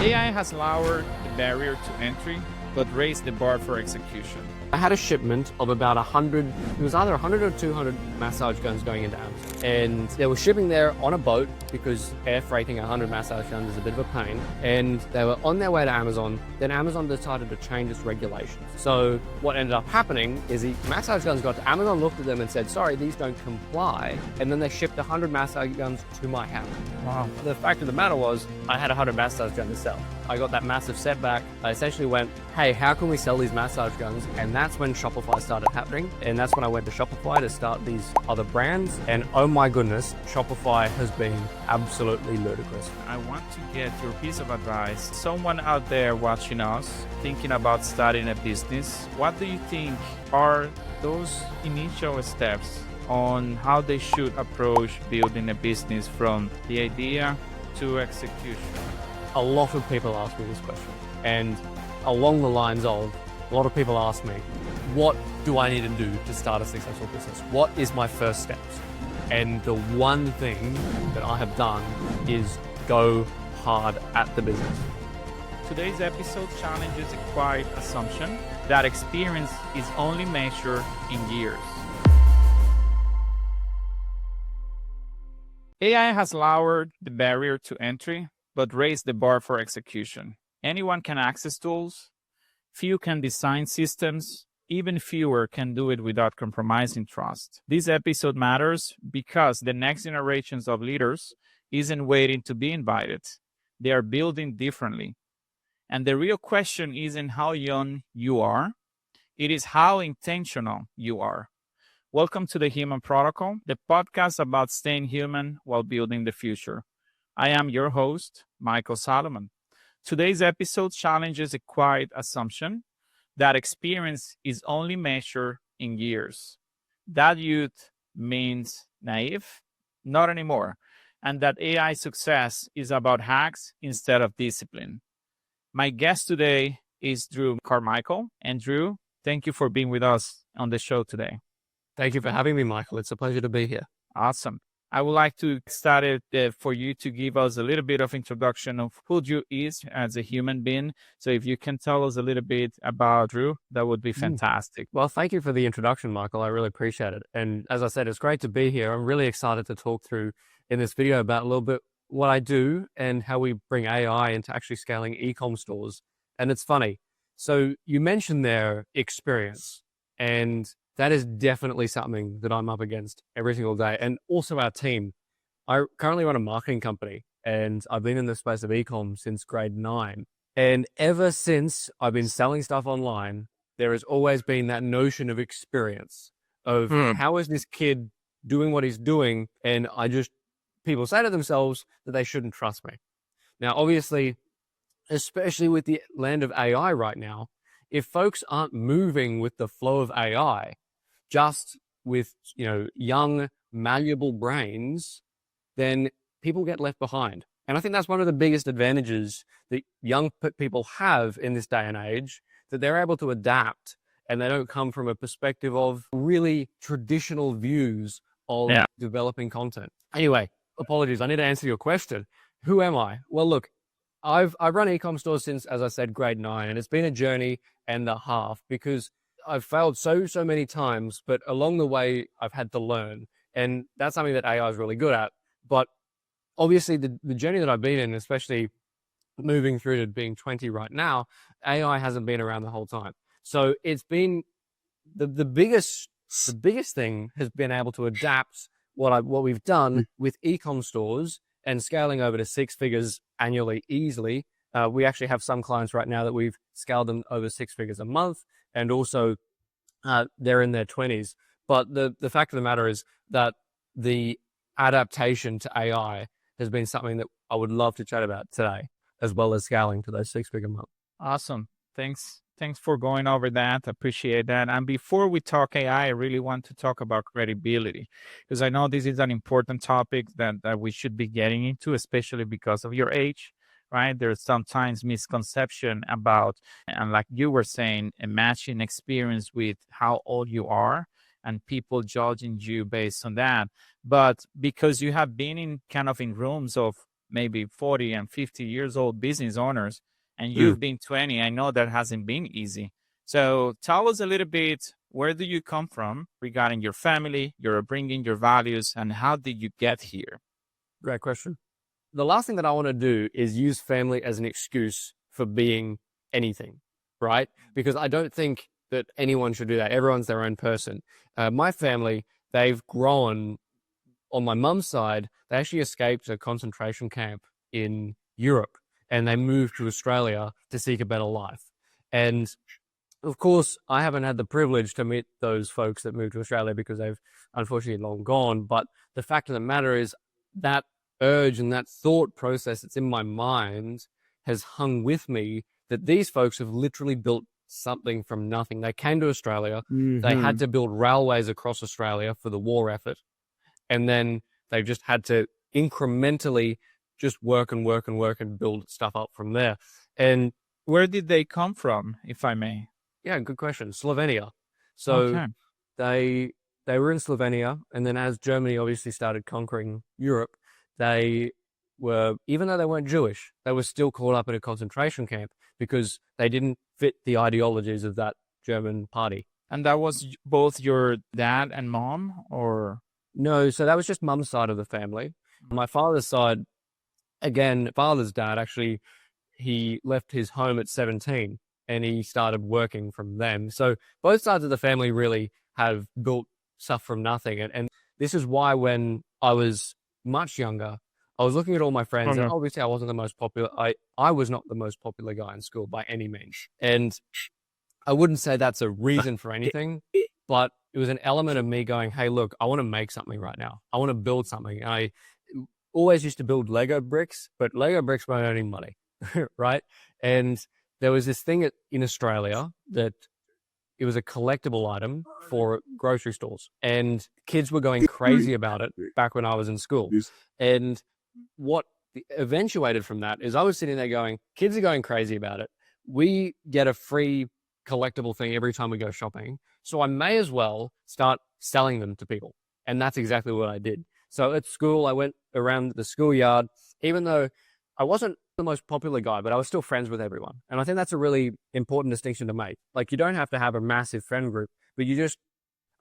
AI has lowered the barrier to entry, but raised the bar for execution. I had a shipment of about 100, it was either 100 or 200 massage guns going into Amazon. And they were shipping there on a boat because air freighting 100 massage guns is a bit of a pain. And they were on their way to Amazon. Then Amazon decided to change its regulations. So what ended up happening is the massage guns got to Amazon, looked at them and said, sorry, these don't comply. And then they shipped 100 massage guns to my house. Wow. The fact of the matter was, I had 100 massage guns to sell. I got that massive setback. I essentially went, hey, how can we sell these massage guns? And that's when Shopify started happening. And that's when I went to Shopify to start these other brands. And oh my goodness, Shopify has been absolutely ludicrous. I want to get your piece of advice. Someone out there watching us, thinking about starting a business, what do you think are those initial steps on how they should approach building a business from the idea to execution? A lot of people ask me this question, and along the lines of, a lot of people ask me, what do I need to do to start a successful business? What is my first steps? And the one thing that I have done is go hard at the business. Today's episode challenges a quiet assumption that experience is only measured in years. AI has lowered the barrier to entry, but raised the bar for execution. Anyone can access tools. Few can design systems. Even fewer can do it without compromising trust. This episode matters because the next generations of leaders isn't waiting to be invited. They are building differently. And the real question isn't how young you are. It is how intentional you are. Welcome to the Human Protocol, the podcast about staying human while building the future. I am your host, Michael Solomon. Today's episode challenges a quiet assumption that experience is only measured in years. That youth means naive? Not anymore. And that AI success is about hacks instead of discipline. My guest today is Drew Carmichael. And Drew, thank you for being with us on the show today. Thank you for having me, Michael. It's a pleasure to be here. Awesome. I would like to start it for you to give us a little bit of introduction of who Drew is as a human being. So if you can tell us a little bit about Drew, that would be fantastic. Well, thank you for the introduction, Michael. I really appreciate it. And as I said, it's great to be here. I'm really excited to talk through in this video about a little bit what I do and how we bring AI into actually scaling e-com stores. And it's funny. So you mentioned their experience, and that is definitely something that I'm up against every single day. And also our team. I currently run a marketing company, and I've been in the space of e-com since grade 9. And ever since I've been selling stuff online, there has always been that notion of experience of how is this kid doing what he's doing? And people say to themselves that they shouldn't trust me. Now, obviously, especially with the land of AI right now, if folks aren't moving with the flow of AI, just with, young, malleable brains, then people get left behind. And I think that's one of the biggest advantages that young people have in this day and age, that they're able to adapt and they don't come from a perspective of really traditional views of developing content. Anyway, apologies. I need to answer your question. Who am I? Well, look, I've run e-com stores since, as I said, grade 9, and it's been a journey and a half because I've failed so many times, but along the way, I've had to learn. And that's something that AI is really good at. But obviously, the journey that I've been in, especially moving through to being 20 right now, AI hasn't been around the whole time. So it's been the biggest thing has been able to adapt what we've done with e-com stores and scaling over to 6 figures annually easily. We actually have some clients right now that we've scaled them over 6 figures a month. And also, they're in their 20s. But the fact of the matter is that the adaptation to AI has been something that I would love to chat about today, as well as scaling to those 6 figure months. Awesome. Thanks for going over that. I appreciate that. And before we talk AI, I really want to talk about credibility, because I know this is an important topic that we should be getting into, especially because of your age. Right? There's sometimes misconception about, and like you were saying, a matching experience with how old you are and people judging you based on that. But because you have been in rooms of maybe 40 and 50 years old business owners, and Mm. you've been 20. I know that hasn't been easy. So tell us a little bit, where do you come from regarding your family, your upbringing, your values, and how did you get here? Great question. The last thing that I want to do is use family as an excuse for being anything, right? Because I don't think that anyone should do that. Everyone's their own person. My family, they've grown on my mum's side. They actually escaped a concentration camp in Europe and they moved to Australia to seek a better life. And of course, I haven't had the privilege to meet those folks that moved to Australia because they've unfortunately long gone. But the fact of the matter is that urge and that thought process that's in my mind has hung with me, that these folks have literally built something from nothing. They came to Australia. They had to build railways across Australia for the war effort. And then they just had to incrementally just work and work and work and build stuff up from there. And where did they come from, if I may? Yeah, good question. Slovenia. So they were in Slovenia, and then as Germany obviously started conquering Europe, they were, even though they weren't Jewish, they were still caught up in a concentration camp because they didn't fit the ideologies of that German party. And that was both your dad and mom, or? No, so that was just mum's side of the family. My father's side, again, father's dad, actually, he left his home at 17 and he started working from them. So both sides of the family really have built stuff from nothing. And this is why when I was much younger, I was looking at all my friends, and obviously I wasn't the most popular. I was not the most popular guy in school by any means. And I wouldn't say that's a reason for anything, but it was an element of me going, hey, look, I want to make something right now. I want to build something. I always used to build Lego bricks, but Lego bricks weren't earning money, right? And there was this thing in Australia that it was a collectible item for grocery stores, and kids were going crazy about it back when I was in school. And what eventuated from that is I was sitting there going, kids are going crazy about it. We get a free collectible thing every time we go shopping. So I may as well start selling them to people. And that's exactly what I did. So at school, I went around the schoolyard, even though I wasn't the most popular guy, but I was still friends with everyone. And I think that's a really important distinction to make. Like, you don't have to have a massive friend group, but you just,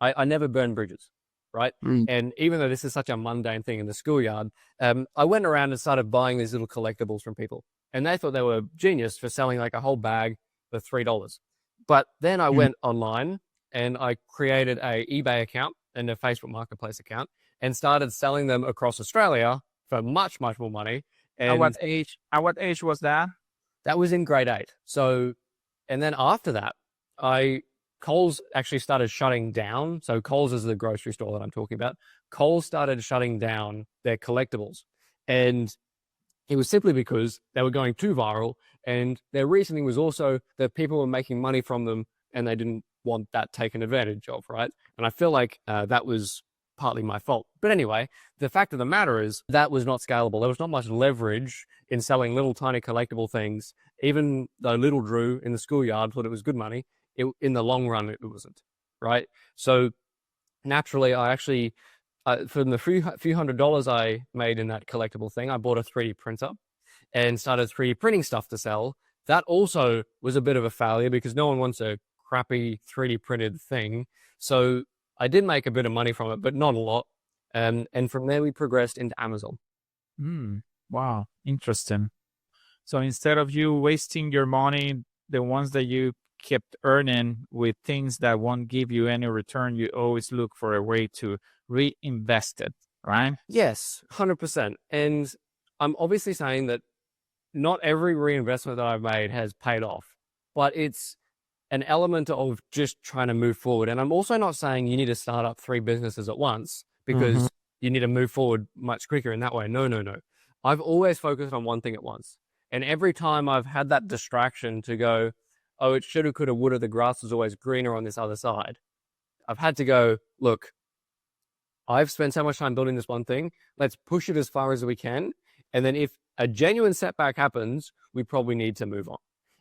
I never burn bridges, right? And even though this is such a mundane thing in the schoolyard, I went around and started buying these little collectibles from people. And they thought they were genius for selling like a whole bag for $3. But then I went online and I created a eBay account and a Facebook Marketplace account and started selling them across Australia for much, much more money. And at what age? At what age was that? That was in grade 8. So, and then after that, Coles actually started shutting down. So Coles is the grocery store that I'm talking about. Coles started shutting down their collectibles. And it was simply because they were going too viral. And their reasoning was also that people were making money from them and they didn't want that taken advantage of, right? And I feel like that was partly my fault. But anyway, the fact of the matter is that was not scalable. There was not much leverage in selling little tiny collectible things. Even though little Drew in the schoolyard thought it was good money, in the long run, it wasn't, right? So naturally, I actually, from the few $100s I made in that collectible thing, I bought a 3D printer and started 3D printing stuff to sell. That also was a bit of a failure because no one wants a crappy 3D printed thing. So I did make a bit of money from it, but not a lot. And from there, we progressed into Amazon. Wow, interesting. So instead of you wasting your money, the ones that you kept earning with things that won't give you any return, you always look for a way to reinvest it, right? Yes, 100%. And I'm obviously saying that not every reinvestment that I've made has paid off, but it's an element of just trying to move forward. And I'm also not saying you need to start up 3 businesses at once because you need to move forward much quicker in that way. No. I've always focused on one thing at once. And every time I've had that distraction to go, oh, it shoulda, coulda, woulda, the grass is always greener on this other side, I've had to go, look, I've spent so much time building this one thing. Let's push it as far as we can. And then if a genuine setback happens, we probably need to move on.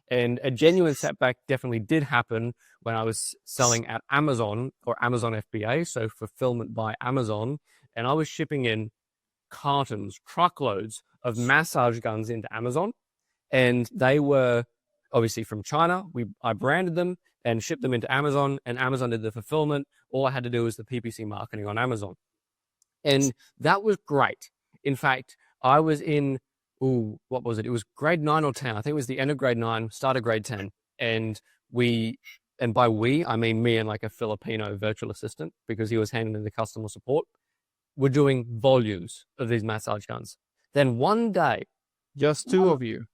And a genuine setback definitely did happen when I was selling at Amazon or Amazon FBA, so fulfillment by Amazon. And I was shipping in cartons, truckloads of massage guns into Amazon, and they were obviously from China. I branded them and shipped them into Amazon, and Amazon did the fulfillment. All I had to do was the PPC marketing on Amazon. And that was great. In fact, I was in, what was it? It was grade 9 or 10. I think it was the end of grade 9, start of grade 10. And by we, I mean me and like a Filipino virtual assistant, because he was handling the customer support, were doing volumes of these massage guns. Then one day, Just two of you.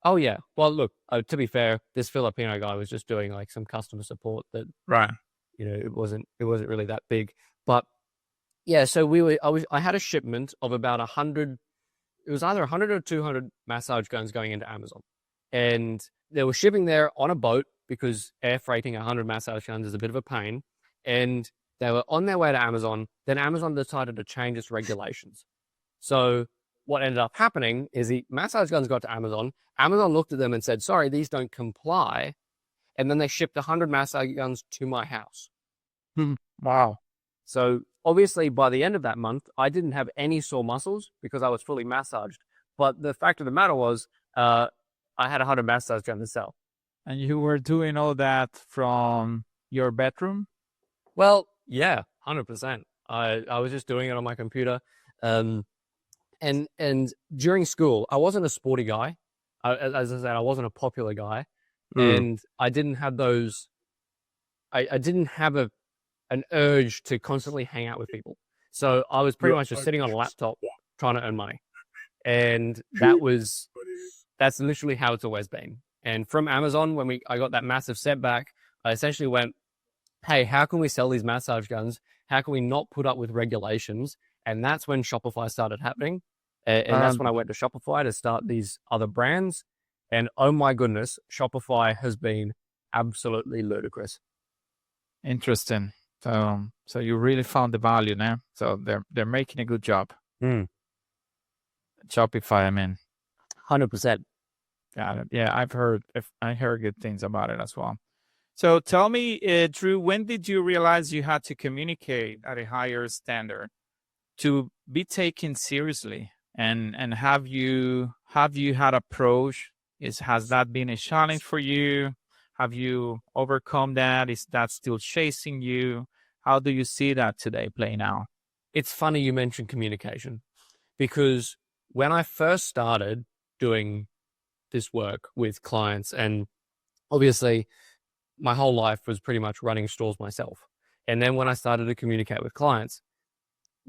oh yeah. Well, look, to be fair, this Filipino guy was just doing like some customer support that, Right. it wasn't really that big. But yeah, so I had a shipment of about 100, it was either 100 or 200 massage guns going into Amazon. And they were shipping there on a boat because air freighting 100 massage guns is a bit of a pain. And they were on their way to Amazon. Then Amazon decided to change its regulations. So what ended up happening is the massage guns got to Amazon. Amazon looked at them and said, sorry, these don't comply. And then they shipped 100 massage guns to my house. Wow. So obviously by the end of that month, I didn't have any sore muscles because I was fully massaged. But the fact of the matter was, I had 100 massage guns to sell. And you were doing all that from your bedroom? Well, yeah, 100%. I was just doing it on my computer. And during school, I wasn't a sporty guy. As I said, I wasn't a popular guy. And I didn't have those, I didn't have an urge to constantly hang out with people. So I was pretty much just sitting on a laptop trying to earn money. And that's literally how it's always been. And from Amazon, when I got that massive setback, I essentially went, hey, how can we sell these massage guns? How can we not put up with regulations? And that's when Shopify started happening. And that's when I went to Shopify to start these other brands. And oh my goodness, Shopify has been absolutely ludicrous. Interesting. So you really found the value now. So they're making a good job. Shopify, I mean. 100%. Got it. Yeah, I heard good things about it as well. So tell me, Drew, when did you realize you had to communicate at a higher standard to be taken seriously? And have you had approach? Has that been a challenge for you? Have you overcome that? Is that still chasing you? How do you see that today playing out? It's funny you mentioned communication, because when I first started doing this work with clients, and obviously my whole life was pretty much running stores myself. And then when I started to communicate with clients,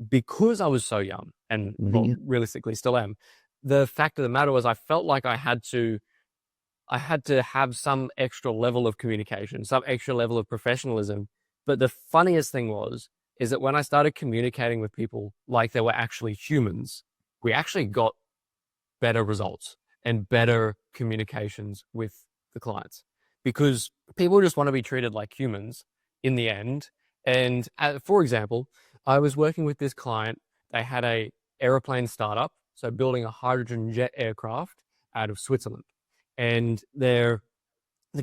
because I was so young and realistically still am, the fact of the matter was I felt like I had to have some extra level of communication, some extra level of professionalism. But the funniest thing is that when I started communicating with people like they were actually humans, we actually got better results and better communications with the clients, because people just want to be treated like humans in the end. And for example, I was working with this client. They had a airplane startup, so building a hydrogen jet aircraft out of Switzerland. And the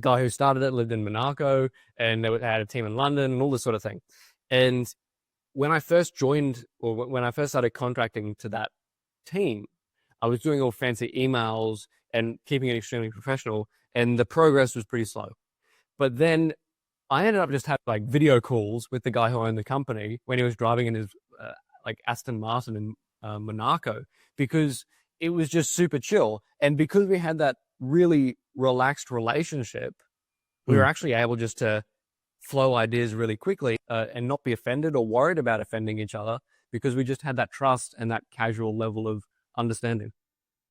guy who started it lived in Monaco, and they had a team in London and all this sort of thing. And when I first joined, or when I first started contracting to that team, I was doing all fancy emails and keeping it extremely professional, and the progress was pretty slow. But then I ended up just having like video calls with the guy who owned the company when he was driving in his like Aston Martin in Monaco, because it was just super chill. And because we had that really relaxed relationship, we were actually able just to flow ideas really quickly and not be offended or worried about offending each other, because we just had that trust and that casual level of understanding.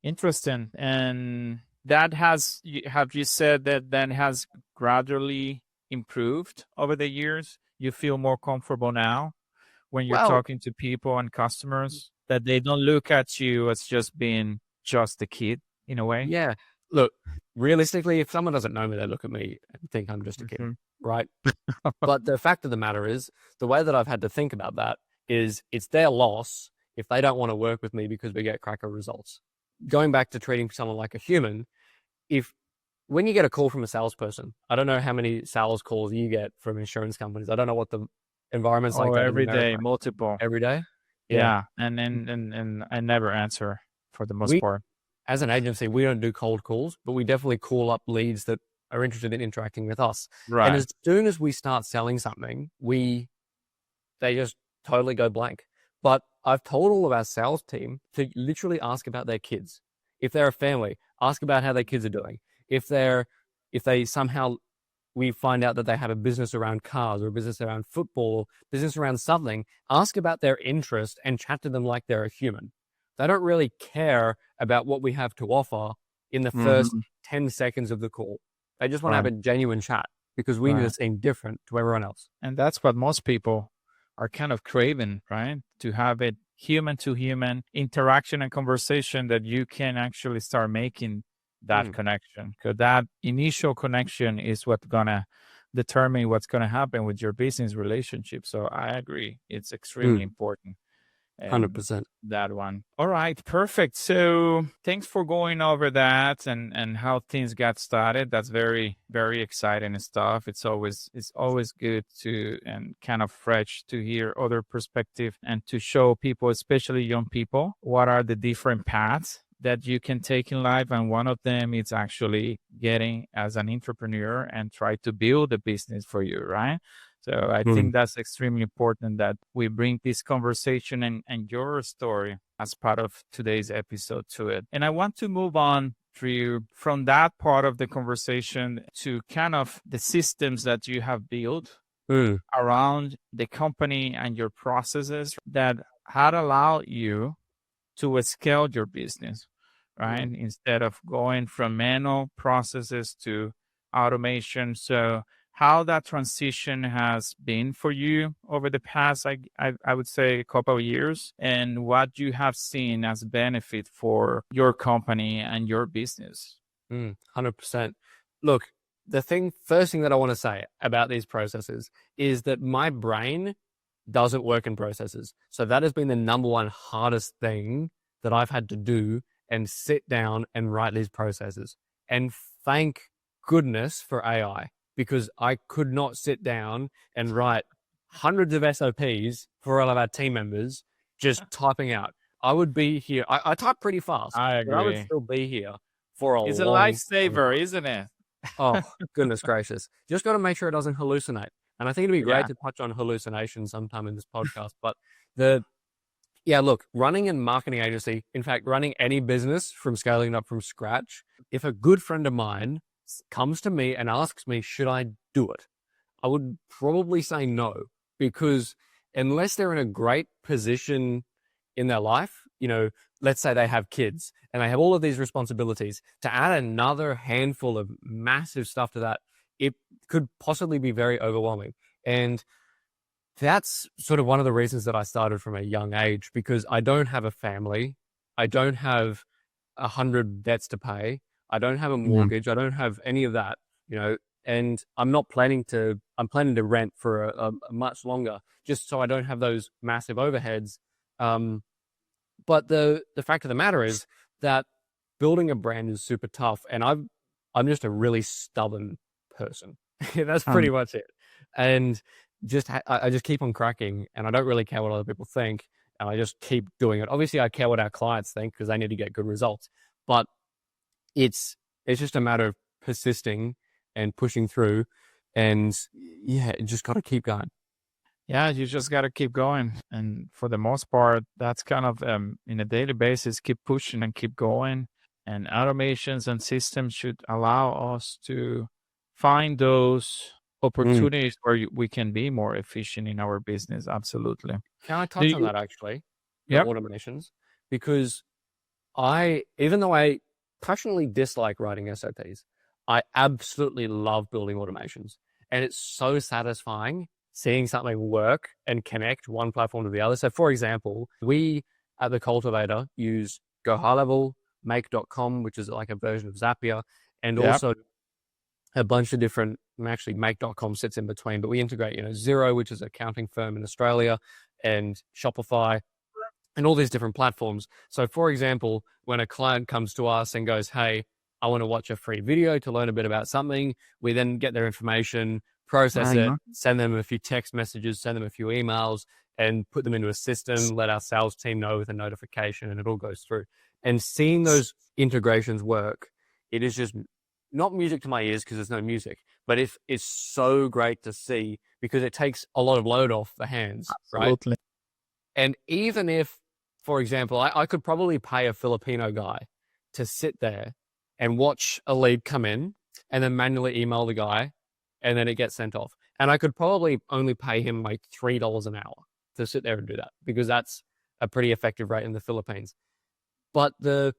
Interesting. And have you said that has gradually improved over the years? You feel more comfortable now when you're talking to people and customers, that they don't look at you as just being just a kid in a way? Yeah. Look, realistically, if someone doesn't know me, they look at me and think I'm just a kid, right? But the fact of the matter is, the way that I've had to think about that is it's their loss if they don't want to work with me because we get cracker results. Going back to treating someone like a human, when you get a call from a salesperson, I don't know how many sales calls you get from insurance companies. I don't know what the environment's like. Every day, multiple. Every day? Yeah. And I never answer. for the most part. As an agency, we don't do cold calls, but we definitely call up leads that are interested in interacting with us. Right. And as soon as we start selling something, they just totally go blank. But I've told all of our sales team to literally ask about their kids. If they're a family, ask about how their kids are doing. If they somehow, we find out that they have a business around cars or a business around football, or business around something, ask about their interest and chat to them like they're a human. They don't really care about what we have to offer in the first 10 seconds of the call. They just want to have a genuine chat because we need to seem different to everyone else. And that's what most people are kind of craving, right? To have it human to human interaction and conversation that you can actually start making that connection. Because that initial connection is what's going to determine what's going to happen with your business relationship. So I agree. It's extremely important. 100%. That one. All right, perfect. So thanks for going over that and how things got started. That's very, very exciting stuff. It's always good to and kind of fresh to hear other perspective and to show people, especially young people, what are the different paths that you can take in life. And one of them is actually getting as an entrepreneur and try to build a business for you, right? So I think that's extremely important that we bring this conversation and your story as part of today's episode to it. And I want to move on from that part of the conversation to kind of the systems that you have built around the company and your processes that had allowed you to scale your business, right? Instead of going from manual processes to automation. So how that transition has been for you over the past, I would say, a couple of years, and what you have seen as benefit for your company and your business. 100%. Look, first thing that I want to say about these processes is that my brain doesn't work in processes. So that has been the number one hardest thing that I've had to do and sit down and write these processes. And thank goodness for AI. Because I could not sit down and write hundreds of SOPs for all of our team members just typing out. I would be here. I type pretty fast. I agree. But I would still be here for a It's long a lifesaver, isn't it? Oh, goodness gracious. Just got to make sure it doesn't hallucinate. And I think it'd be great to touch on hallucination sometime in this podcast. But look, running a marketing agency, in fact, running any business from scaling up from scratch, if a good friend of mine comes to me and asks me, should I do it? I would probably say no, because unless they're in a great position in their life, let's say they have kids and they have all of these responsibilities, to add another handful of massive stuff to that, it could possibly be very overwhelming. And that's sort of one of the reasons that I started from a young age, because I don't have a family. I don't have 100 debts to pay. I don't have a mortgage. I don't have any of that, and I'm planning to rent for a much longer, just so I don't have those massive overheads. But the fact of the matter is that building a brand is super tough, and I'm just a really stubborn person. That's pretty much it. And I just keep on cracking, and I don't really care what other people think, and I just keep doing it. Obviously, I care what our clients think because they need to get good results, but it's just a matter of persisting and pushing through, and you just got to keep going. Yeah, you just got to keep going. And for the most part, that's kind of in a daily basis, keep pushing and keep going. And automations and systems should allow us to find those opportunities where we can be more efficient in our business. Absolutely. Can I touch on that actually? Yep. Automations, because even though I passionately dislike writing SOPs, I absolutely love building automations. And it's so satisfying seeing something work and connect one platform to the other. So for example, we at The Cultivator use Go High Level, Make.com, which is like a version of Zapier, and also a bunch of different, actually Make.com sits in between, but we integrate, Xero, which is an accounting firm in Australia, and Shopify, and all these different platforms. So for example, when a client comes to us and goes, hey, I want to watch a free video to learn a bit about something, we then get their information, process it, send them a few text messages, send them a few emails, and put them into a system, let our sales team know with a notification, and it all goes through. And seeing those integrations work, it is just not music to my ears because there's no music, but it's so great to see because it takes a lot of load off the hands, right? Absolutely. And even if, for example, I could probably pay a Filipino guy to sit there and watch a lead come in and then manually email the guy and then it gets sent off. And I could probably only pay him like $3 an hour to sit there and do that because that's a pretty effective rate in the Philippines. But the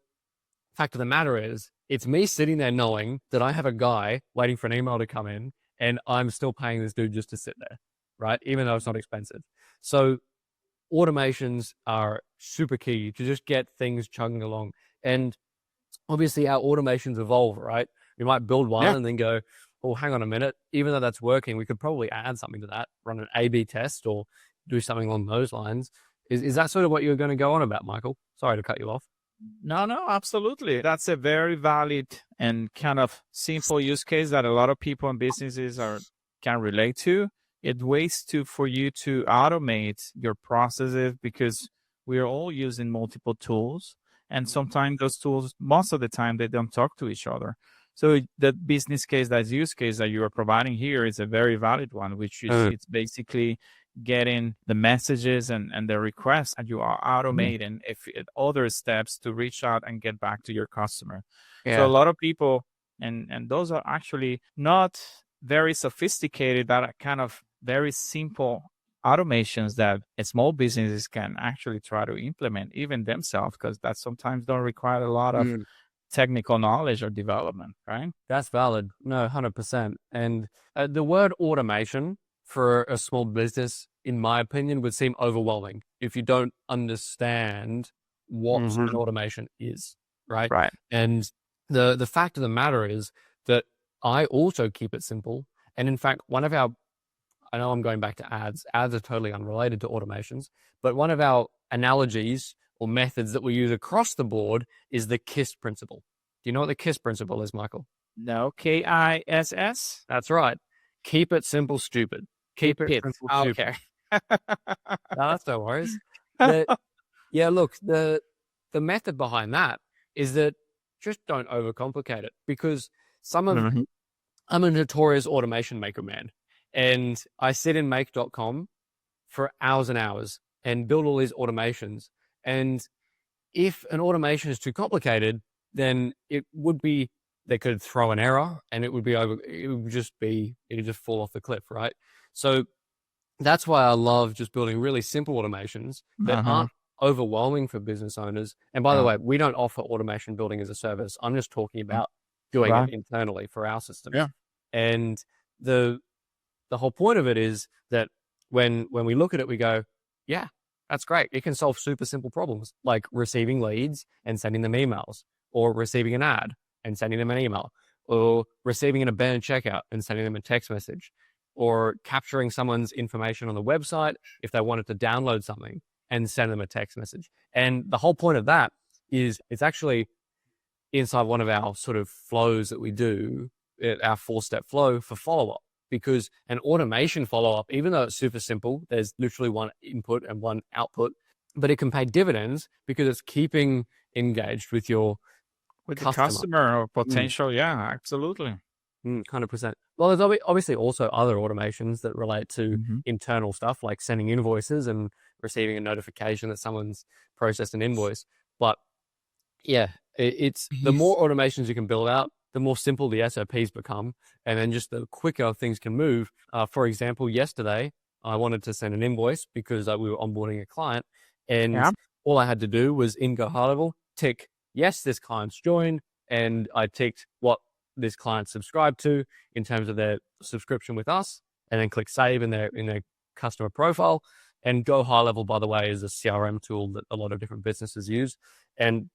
fact of the matter is, it's me sitting there knowing that I have a guy waiting for an email to come in and I'm still paying this dude just to sit there, right? Even though it's not expensive. So automations are super key to just get things chugging along. And obviously our automations evolve, right? We might build one and then go, oh, hang on a minute. Even though that's working, we could probably add something to that, run an A/B test or do something along those lines. Is that sort of what you're going to go on about, Michael? Sorry to cut you off. No, absolutely. That's a very valid and kind of simple use case that a lot of people and businesses can relate to. It ways for you to automate your processes because we're all using multiple tools. And sometimes those tools, most of the time, they don't talk to each other. So the business case, that use case that you are providing here is a very valid one, which is it's basically getting the messages and the requests, and you are automating other steps to reach out and get back to your customer. So a lot of people, and those are actually not very sophisticated, that are kind of very simple automations that small businesses can actually try to implement even themselves, because that sometimes don't require a lot of technical knowledge or development, right? That's valid. No, 100%. And the word automation for a small business, in my opinion, would seem overwhelming if you don't understand what an automation is, right? Right. And the fact of the matter is that I also keep it simple. And in fact, I know I'm going back to ads. Ads are totally unrelated to automations, but one of our analogies or methods that we use across the board is the KISS principle. Do you know what the KISS principle is, Michael? No, KISS? That's right. Keep it simple, stupid. Keep it simple, stupid. Okay. No, that's no worries. Look, the method behind that is that just don't overcomplicate it, because I'm a notorious automation maker man, and I sit in make.com for hours and hours and build all these automations. And if an automation is too complicated, then they could throw an error and it would just fall off the cliff, right? So that's why I love just building really simple automations that aren't overwhelming for business owners. And by the way, we don't offer automation building as a service. I'm just talking about doing it internally for our system. Yeah. And the whole point of it is that when we look at it, we go, yeah, that's great. It can solve super simple problems like receiving leads and sending them emails, or receiving an ad and sending them an email, or receiving an abandoned checkout and sending them a text message, or capturing someone's information on the website if they wanted to download something and send them a text message. And the whole point of that is it's actually inside one of our sort of flows that we do, our 4-step flow for follow-up. Because an automation follow-up, even though it's super simple, there's literally one input and one output, but it can pay dividends because it's keeping engaged with the customer or potential. Yeah, absolutely. 100%. Well, there's obviously also other automations that relate to internal stuff, like sending invoices and receiving a notification that someone's processed an invoice. But yeah, it's the more automations you can build out, the more simple the SOPs become, and then just the quicker things can move. For example, yesterday, I wanted to send an invoice because we were onboarding a client, and all I had to do was in Go High Level, tick, yes, this client's joined, and I ticked what this client subscribed to in terms of their subscription with us, and then click save in their customer profile. And Go High Level, by the way, is a CRM tool that a lot of different businesses use. And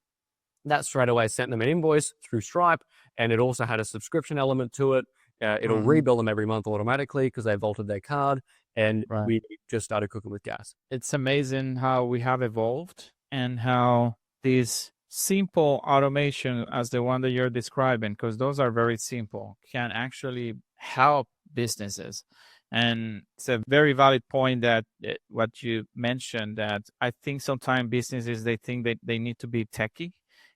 that straight away sent them an invoice through Stripe, and it also had a subscription element to it. It'll rebill them every month automatically because they vaulted their card, and we just started cooking with gas. It's amazing how we have evolved and how these simple automation, as the one that you're describing, because those are very simple, can actually help businesses. And it's a very valid point that what you mentioned, that I think sometimes businesses, they think that they need to be techie.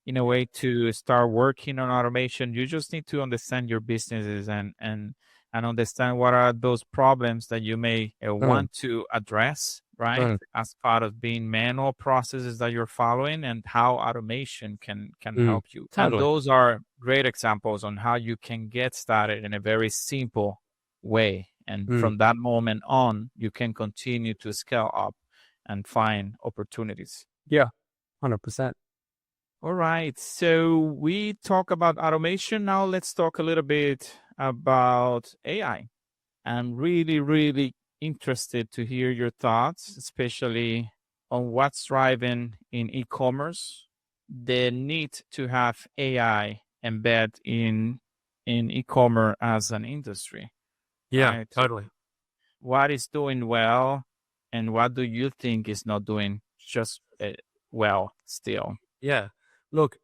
in a way to start working on automation, you just need to understand your businesses and understand what are those problems that you may want to address, right? As part of being manual processes that you're following, and how automation can help you. And Totally. those are great examples on how you can get started in a very simple way. And from that moment on, you can continue to scale up and find opportunities. Yeah, 100%. All right. So we talk about automation. Now let's talk a little bit about AI. I'm really, really interested to hear your thoughts, especially on what's driving in e-commerce, the need to have AI embed in e-commerce as an industry. Yeah, right? totally. What is doing well, and what do you think is not doing just well still? Yeah. Look,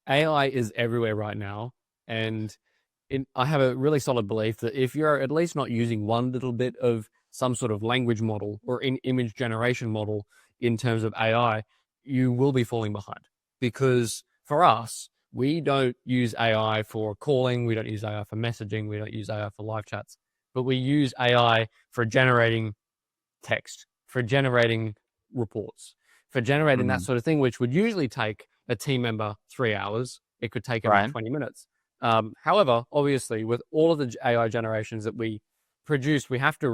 AI is everywhere right now. And I have a really solid belief that if you're at least not using one little bit of some sort of language model or image generation model in terms of AI, you will be falling behind. Because for us, we don't use AI for calling, we don't use AI for messaging, we don't use AI for live chats, but we use AI for generating text, for generating reports, for generating that sort of thing, which would usually take a team member 3 hours. It could take them 20 minutes. However, obviously, with all of the AI generations that we produce, we have to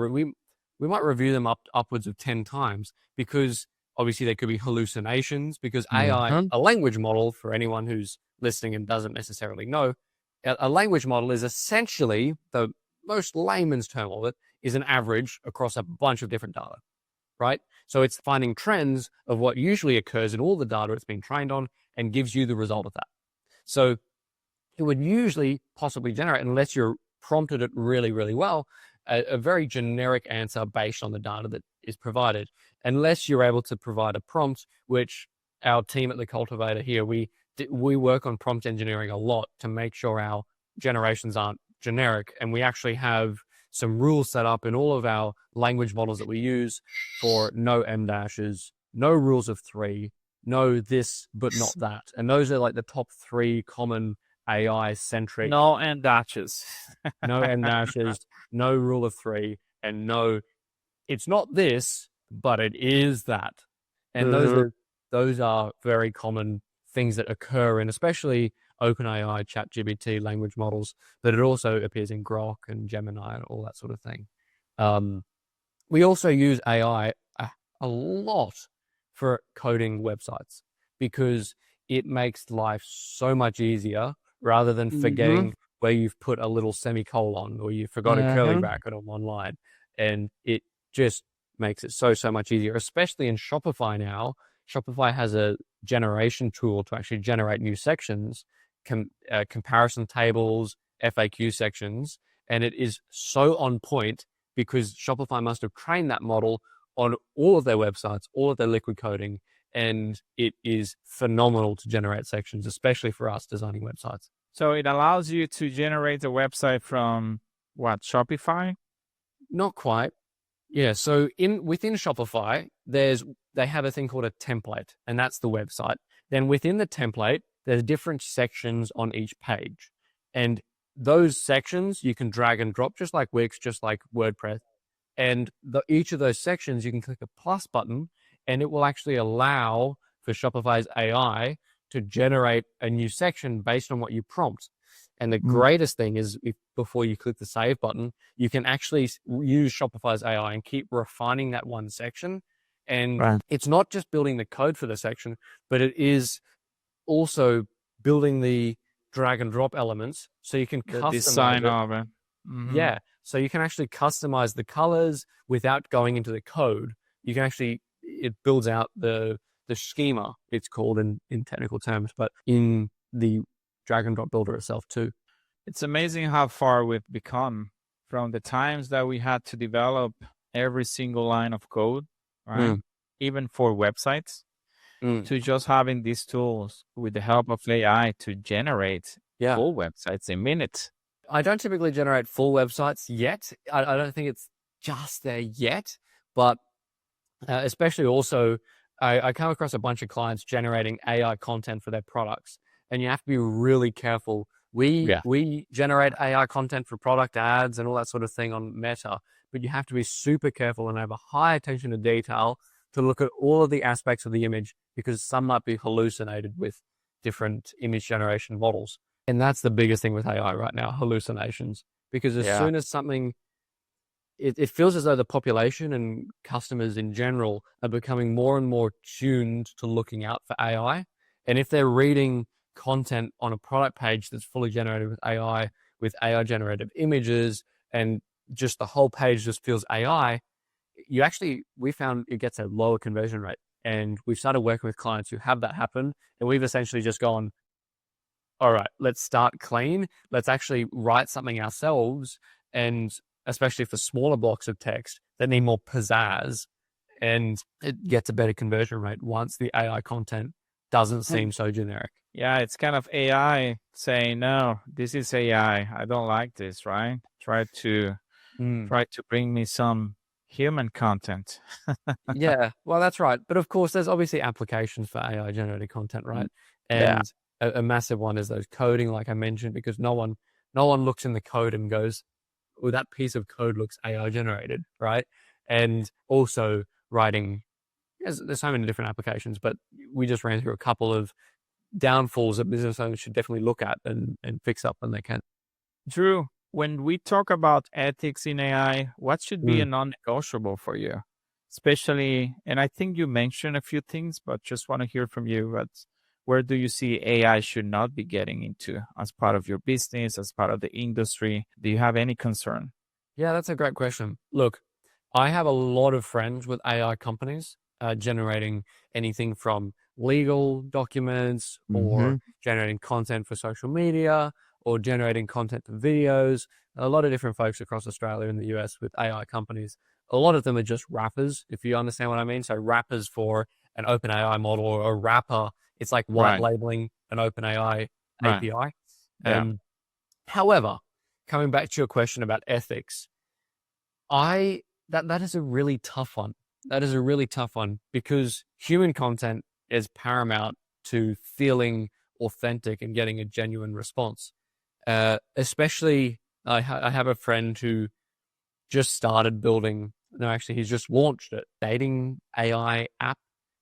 we might review them upwards of 10 times, because obviously there could be hallucinations, because AI, a language model, for anyone who's listening and doesn't necessarily know, a language model is essentially, the most layman's term of it, is an average across a bunch of different data, right? So it's finding trends of what usually occurs in all the data it's been trained on and gives you the result of that. So it would usually possibly generate, unless you're prompted it really, really well, a very generic answer based on the data that is provided. Unless you're able to provide a prompt, which our team at the Cultivator here, we work on prompt engineering a lot to make sure our generations aren't generic. And we actually have some rules set up in all of our language models that we use for no M dashes, no rules of three, no this, but not that. And those are like the top 3 common AI-centric. No M dashes. No M dashes, no rule of 3, and no, it's not this, but it is that. And those are very common things that occur in especially OpenAI, ChatGPT language models, but it also appears in Grok and Gemini and all that sort of thing. We also use AI a lot for coding websites, because it makes life so much easier, rather than forgetting where you've put a little semicolon or you forgot a curly bracket on one line. And it just makes it so much easier, especially in Shopify now. Shopify has a generation tool to actually generate new sections, comparison tables, FAQ sections, and it is so on point, because Shopify must have trained that model on all of their websites, all of their liquid coding, and it is phenomenal to generate sections, especially for us designing websites. So it allows you to generate a website from what, Shopify? Not quite. Yeah. So within Shopify, they have a thing called a template, and that's the website. Then within the template, there's different sections on each page, and those sections you can drag and drop, just like Wix, just like WordPress. And each of those sections, you can click a plus button, and it will actually allow for Shopify's AI to generate a new section based on what you prompt. And the greatest thing is, before you click the save button, you can actually use Shopify's AI and keep refining that one section. And it's not just building the code for the section, but it is also building the drag and drop elements, so you can customize design it. of it. Yeah. So you can actually customize the colors without going into the code. You can actually, it builds out the schema, it's called in technical terms, but in the drag and drop builder itself too. It's amazing how far we've become from the times that we had to develop every single line of code, right? Even for websites, to just having these tools with the help of AI to generate full websites in minutes. I don't typically generate full websites yet. I don't think it's just there yet, but especially also, I come across a bunch of clients generating AI content for their products. and you have to be really careful. We generate AI content for product ads and all that sort of thing on Meta, but you have to be super careful and have a high attention to detail to look at all of the aspects of the image, because some might be hallucinated with different image generation models. And that's the biggest thing with AI right now, hallucinations. Because as soon as something, it feels as though the population and customers in general are becoming more and more tuned to looking out for AI. And if they're reading content on a product page that's fully generated with AI generated images, and just the whole page just feels AI, we found it gets a lower conversion rate. And we've started working with clients who have that happen. And we've essentially just gone, all right, let's start clean. Let's actually write something ourselves. And especially for smaller blocks of text that need more pizzazz, and it gets a better conversion rate once the AI content doesn't seem so generic. Yeah, it's kind of AI saying, no, this is AI. I don't like this, right? Try to bring me some human content. Yeah, well, that's right. But of course, there's obviously applications for AI generated content, right? And a massive one is those coding, like I mentioned, because no one looks in the code and goes, well, that piece of code looks AI generated, right? And also writing, there's so many different applications, but we just ran through a couple of downfalls that business owners should definitely look at and fix up when they can. Drew, when we talk about ethics in AI, what should be a non-negotiable for you? Especially, and I think you mentioned a few things, but just want to hear from you. But where do you see AI should not be getting into as part of your business, as part of the industry? Do you have any concern? Yeah, that's a great question. Look, I have a lot of friends with AI companies generating anything from legal documents or generating content for social media or generating content for videos. A lot of different folks across Australia and the US with AI companies. A lot of them are just wrappers, if you understand what I mean. So wrappers for an OpenAI model, or a wrapper. It's like white labeling an OpenAI API. However, coming back to your question about ethics, that is a really tough one. That is a really tough one, because human content is paramount to feeling authentic and getting a genuine response. Especially, I have a friend who just started building, no, actually, he's just launched a dating AI app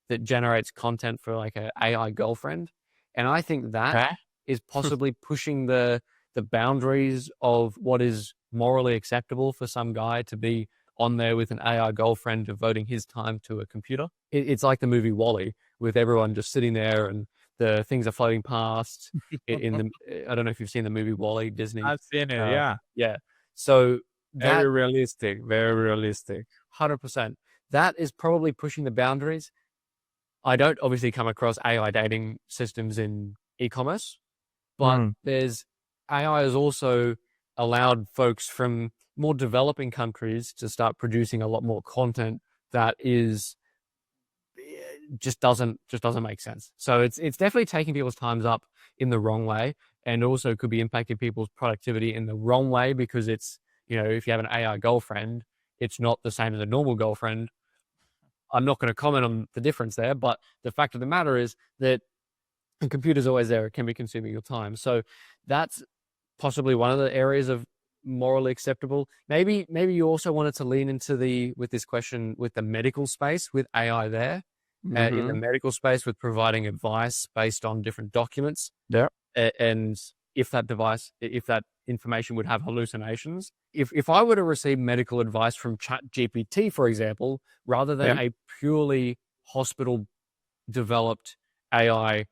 that generates content for like an AI girlfriend. And I think that is possibly pushing the boundaries of what is morally acceptable for some guy to be on there with an AI girlfriend devoting his time to a computer. It's like the movie WALL-E, with everyone just sitting there and the things are floating past. I don't know if you've seen the movie WALL-E, Disney. I've seen it, yeah. So very realistic, 100%. That is probably pushing the boundaries. I don't obviously come across AI dating systems in e-commerce, but there's AI has also allowed folks from more developing countries to start producing a lot more content that just doesn't make sense. So it's definitely taking people's times up in the wrong way, and also could be impacting people's productivity in the wrong way, because it's, if you have an AI girlfriend, it's not the same as a normal girlfriend. I'm not going to comment on the difference there, but the fact of the matter is that the computer's always there. It can be consuming your time. So that's possibly one of the areas of morally acceptable. Maybe you also wanted to lean into with this question with the medical space, with AI there, in the medical space, with providing advice based on different documents. Yeah. And if that information would have hallucinations. If I were to receive medical advice from ChatGPT, for example, rather than a purely hospital-developed AI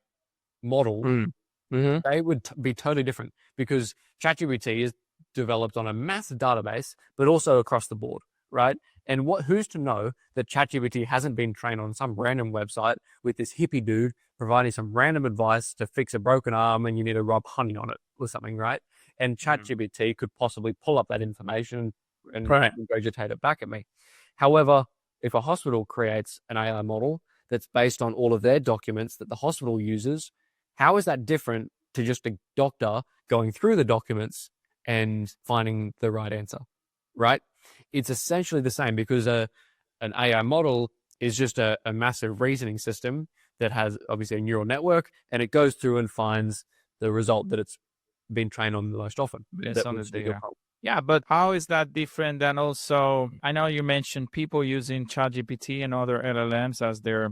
model, they would be totally different, because ChatGPT is developed on a massive database, but also across the board, right? And who's to know that ChatGPT hasn't been trained on some random website with this hippie dude providing some random advice to fix a broken arm and you need to rub honey on it or something, right? And ChatGPT could possibly pull up that information and regurgitate it back at me. However, if a hospital creates an AI model that's based on all of their documents that the hospital uses, how is that different to just a doctor going through the documents and finding the right answer, right? It's essentially the same, because an AI model is just a massive reasoning system that has obviously a neural network, and it goes through and finds the result that it's been trained on the most often. Based on the data. Yeah, but how is that different than also, I know you mentioned people using ChatGPT and other LLMs as their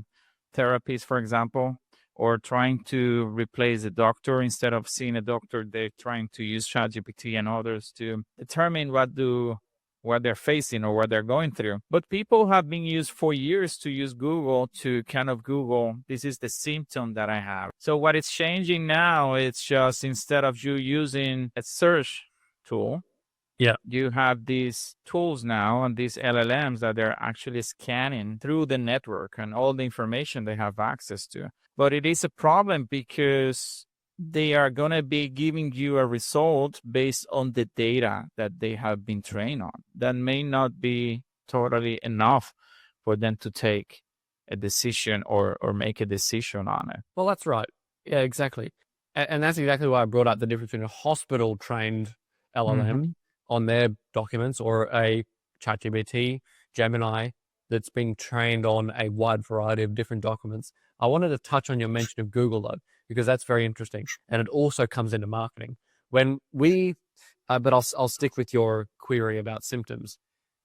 therapies, for example, or trying to replace a doctor. Instead of seeing a doctor, they're trying to use ChatGPT and others to determine what they're facing or what they're going through. But people have been used for years to use Google to kind of Google, this is the symptom that I have. So what is changing now, it's just instead of you using a search tool, you have these tools now and these LLMs that they're actually scanning through the network and all the information they have access to. But it is a problem because they are going to be giving you a result based on the data that they have been trained on. That may not be totally enough for them to take a decision or make a decision on it. Well, that's right. Yeah, exactly. And that's exactly why I brought up the difference between a hospital-trained LLM on their documents or a ChatGPT, Gemini, that's being trained on a wide variety of different documents. I wanted to touch on your mention of Google, though, because that's very interesting. And it also comes into marketing. When we, but I'll stick with your query about symptoms.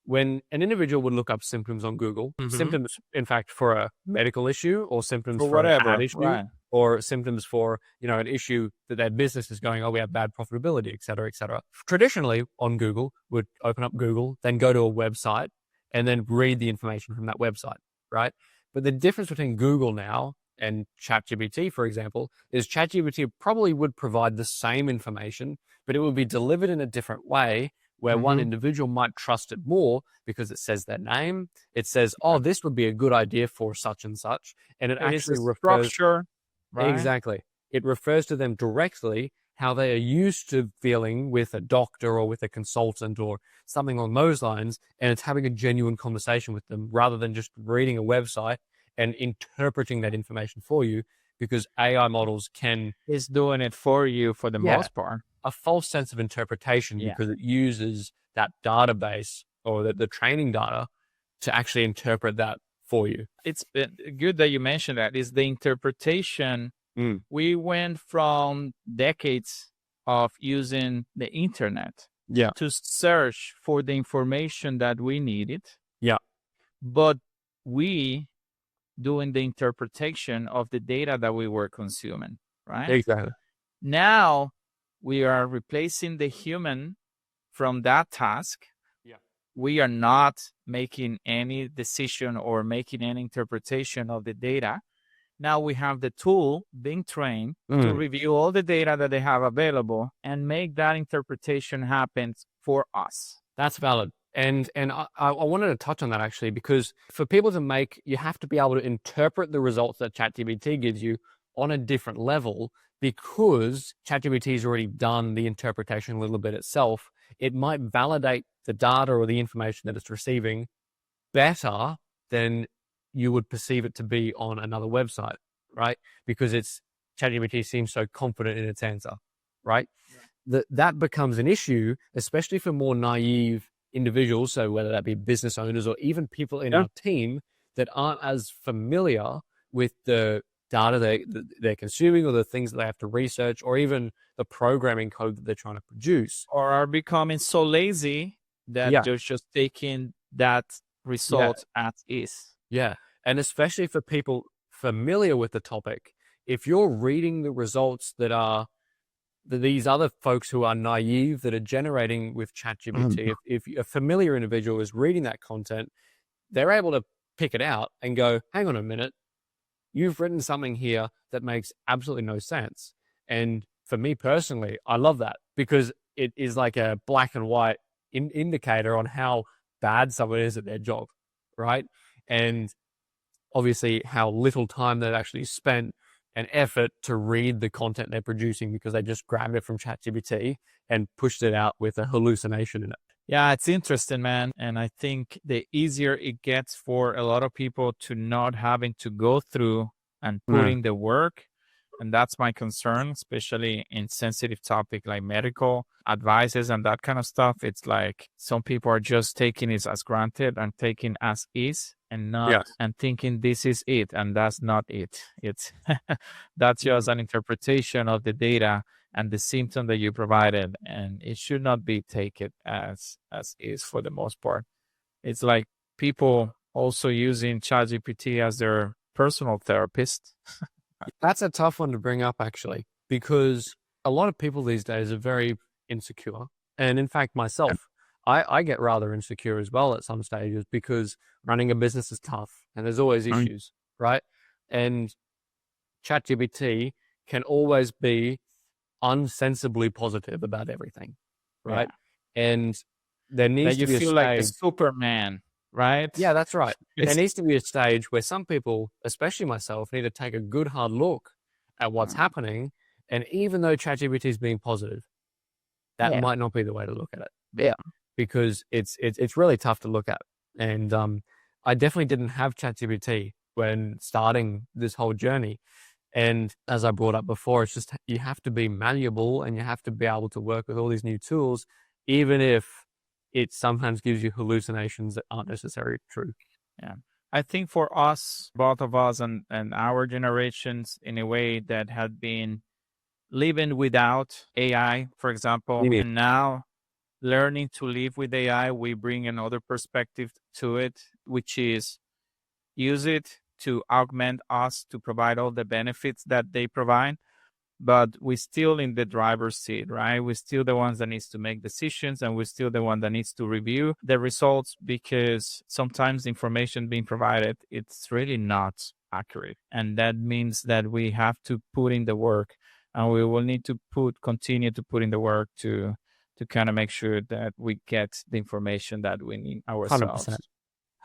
When an individual would look up symptoms on Google, symptoms, in fact, for a medical issue or symptoms for whatever, an issue, or symptoms for, an issue that their business is going, oh, we have bad profitability, et cetera, et cetera. Traditionally on Google, would open up Google, then go to a website and then read the information from that website, right? But the difference between Google now and ChatGPT, for example, is ChatGPT probably would provide the same information, but it would be delivered in a different way where one individual might trust it more because it says their name. It says, oh, this would be a good idea for such and such. And it actually refers... structure, right? Exactly. It refers to them directly, how they are used to feeling with a doctor or with a consultant or something along those lines, and it's having a genuine conversation with them rather than just reading a website and interpreting that information for you, because AI models is doing it for you for the most part. A false sense of interpretation because it uses that database or the training data to actually interpret that for you. It's good that you mentioned that. Is the interpretation. We went from decades of using the internet to search for the information that we needed. But we doing the interpretation of the data that we were consuming, right? Exactly. Now we are replacing the human from that task. We are not making any decision or making any interpretation of the data. Now we have the tool being trained to review all the data that they have available and make that interpretation happen for us. That's valid. And I wanted to touch on that actually, because for people to make, you have to be able to interpret the results that ChatGPT gives you on a different level, because ChatGPT has already done the interpretation a little bit itself. It might validate the data or the information that it's receiving better than you would perceive it to be on another website, right? Because ChatGPT seems so confident in its answer, right? That becomes an issue, especially for more naive individuals. So whether that be business owners or even people in our team that aren't as familiar with the data they're consuming or the things that they have to research or even the programming code that they're trying to produce. Or are becoming so lazy that they're just taking that result as is. Yeah. And especially for people familiar with the topic, if you're reading the results that are these other folks who are naive that are generating with ChatGPT, if a familiar individual is reading that content, they're able to pick it out and go, hang on a minute, you've written something here that makes absolutely no sense. And for me personally, I love that because it is like a black and white indicator on how bad someone is at their job, right? And obviously how little time they've actually spent and effort to read the content they're producing because they just grabbed it from ChatGPT and pushed it out with a hallucination in it. Yeah, it's interesting, man. And I think the easier it gets for a lot of people to not having to go through and put in the work, And that's my concern, especially in sensitive topic like medical advices and that kind of stuff. It's like some people are just taking it as granted and taking as is and not Yes. and thinking this is it, and that's not it. It's that's just an interpretation of the data and the symptom that you provided, and it should not be taken as is for the most part. It's like people also using ChatGPT as their personal therapist. That's a tough one to bring up, actually, because a lot of people these days are very insecure. And in fact, myself, I get rather insecure as well at some stages because running a business is tough and there's always issues, right? And ChatGPT can always be unsensibly positive about everything, right? And there needs That you to be a feel like the stage. Superman, right? Yeah, that's right. There It's- needs to be a stage where some people, especially myself, need to take a good hard look at what's happening. And even though ChatGPT is being positive, that might not be the way to look at it. Yeah. Because it's really tough to look at. And I definitely didn't have ChatGPT when starting this whole journey. And as I brought up before, it's just you have to be malleable and you have to be able to work with all these new tools, even if it sometimes gives you hallucinations that aren't necessarily true. Yeah. I think for us, both of us and our generations, in a way that had been living without AI, for example, and now learning to live with AI, we bring another perspective to it, which is use it to augment us to provide all the benefits that they provide. But we're still in the driver's seat, right? We're still the ones that needs to make decisions, and we're still the one that needs to review the results, because sometimes the information being provided, it's really not accurate. And that means that we have to put in the work, and we will need to continue to put in the work to kind of make sure that we get the information that we need ourselves.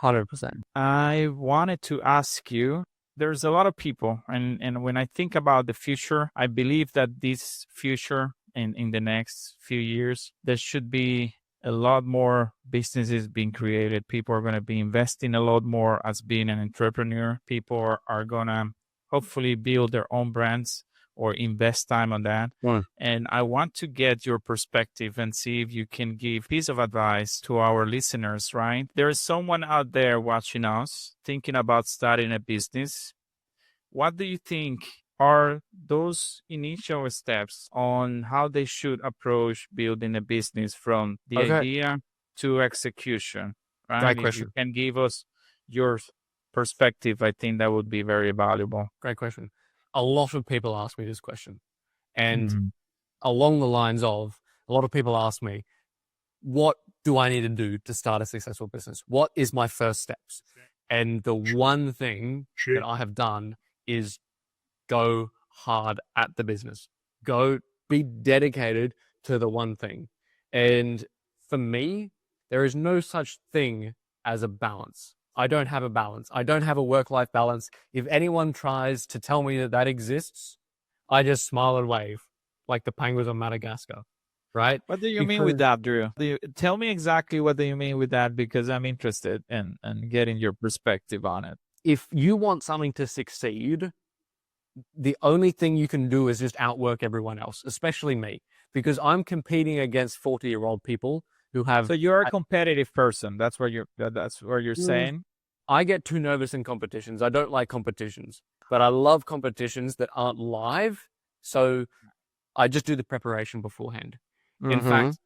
100%. I wanted to ask you, there's a lot of people, and when I think about the future, I believe that this future in the next few years, there should be a lot more businesses being created. People are going to be investing a lot more as being an entrepreneur. People are going to hopefully build their own brands or invest time on that. And I want to get your perspective and see if you can give a piece of advice to our listeners, right? There is someone out there watching us thinking about starting a business. What do you think are those initial steps on how they should approach building a business from the idea to execution, right? Great question. If you can give us your perspective, I think that would be very valuable. Great question. A lot of people ask me this question. And along the lines of, a lot of people ask me, what do I need to do to start a successful business? What is my first steps? And the one thing that I have done is go hard at the business. Go be dedicated to the one thing. And for me, there is no such thing as a balance. I don't have a balance. I don't have a work-life balance. If anyone tries to tell me that that exists, I just smile and wave like the penguins of Madagascar, right? What do you mean with that, Drew? Tell me exactly what do you mean with that, because I'm interested in getting your perspective on it. If you want something to succeed, the only thing you can do is just outwork everyone else, especially me, because I'm competing against 40-year-old people who have. So you're a competitive person. That's what you're saying. I get too nervous in competitions. I don't like competitions, but I love competitions that aren't live. So I just do the preparation beforehand. In fact,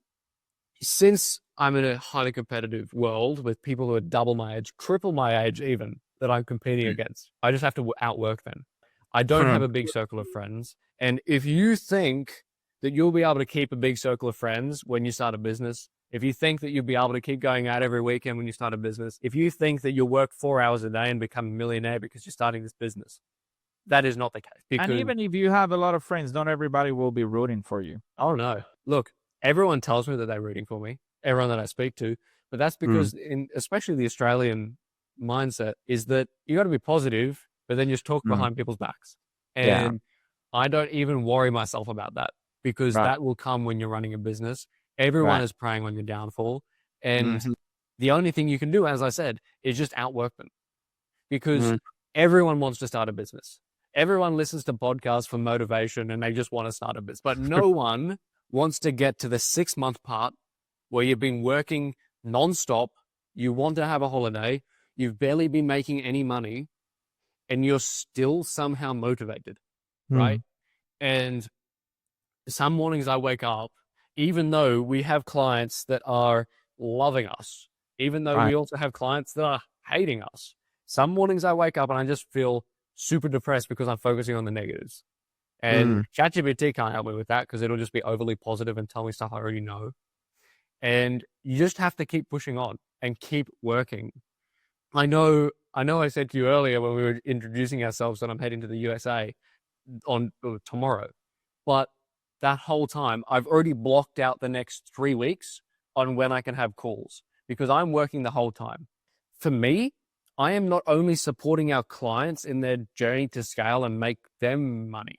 since I'm in a highly competitive world with people who are double my age, triple my age even, that I'm competing against, I just have to outwork them. I don't have a big circle of friends. And if you think that you'll be able to keep a big circle of friends when you start a business, if you think that you'll be able to keep going out every weekend when you start a business, if you think that you'll work 4 hours a day and become a millionaire because you're starting this business, that is not the case. And even if you have a lot of friends, not everybody will be rooting for you. Oh, no. Look, everyone tells me that they're rooting for me, everyone that I speak to, but that's because especially the Australian mindset is that you got to be positive, but then just talk behind people's backs. And I don't even worry myself about that, because that will come when you're running a business. Everyone is preying on your downfall. And the only thing you can do, as I said, is just outwork them, because everyone wants to start a business. everyone listens to podcasts for motivation and they just want to start a business, but no one wants to get to the 6-month part where you've been working nonstop. You want to have a holiday. You've barely been making any money and you're still somehow motivated, right? And some mornings I wake up, even though we have clients that are loving us, even though we also have clients that are hating us, some mornings I wake up and I just feel super depressed because I'm focusing on the negatives. And ChatGPT can't help me with that because it'll just be overly positive and tell me stuff I already know. And you just have to keep pushing on and keep working. I know I said to you earlier when we were introducing ourselves that I'm heading to the USA on tomorrow, but that whole time I've already blocked out the next 3 weeks on when I can have calls because I'm working the whole time. For me, I am not only supporting our clients in their journey to scale and make them money